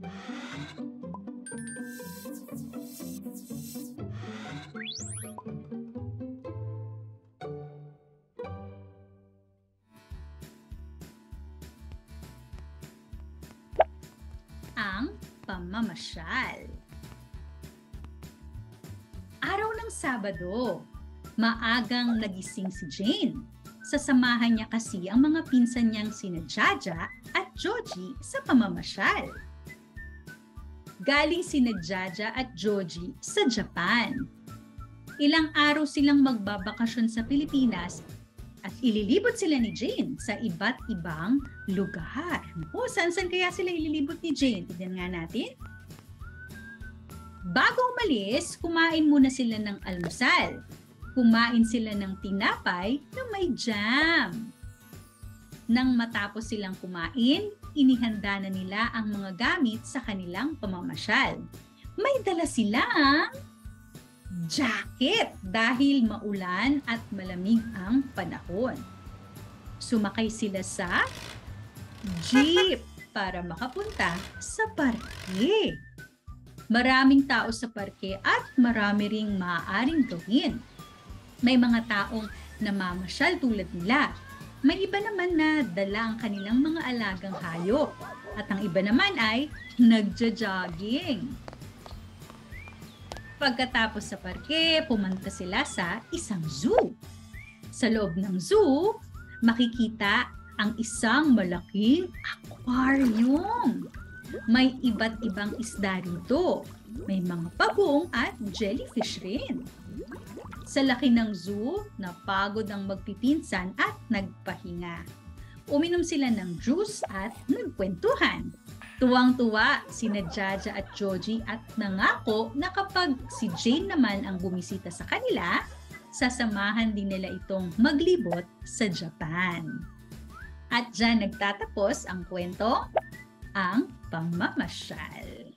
Ang pamamasyal. Araw ng Sabado, maagang nagising si Jane. Sasamahan niya kasi ang mga pinsan niyang sina Jaja at Joji sa pamamasyal. Galing sina Jaja at Joji sa Japan. Ilang araw silang magbabakasyon sa Pilipinas at ililibot sila ni Jane sa iba't ibang lugar. O, saan-saan kaya sila ililibot ni Jane? Tignan nga natin. Bago umalis, kumain muna sila ng almusal. Kumain sila ng tinapay na may jam. Nang matapos silang kumain, inihanda na nila ang mga gamit sa kanilang pamamasyal. May dala silang jacket dahil maulan at malamig ang panahon. Sumakay sila sa jeep para makapunta sa parke. Maraming tao sa parke at marami ring maaaring gawin. May mga taong namamasyal tulad nila. May iba naman na dala ang kanilang mga alagang hayop. At ang iba naman ay nagja-jogging. Pagkatapos sa parke, pumunta sila sa isang zoo. Sa loob ng zoo, makikita ang isang malaking aquarium. May iba't ibang isda rito. May mga pagong at jellyfish rin. Sa laki ng zoo, napagod ang magpipinsan at nagpahinga. Uminom sila ng juice at nagkwentuhan. Tuwang-tuwa sina Jaja at Joji at nangako na kapag si Jane naman ang bumisita sa kanila, sasamahan din nila itong maglibot sa Japan. At dyan nagtatapos ang kwento, ang pamamasyal.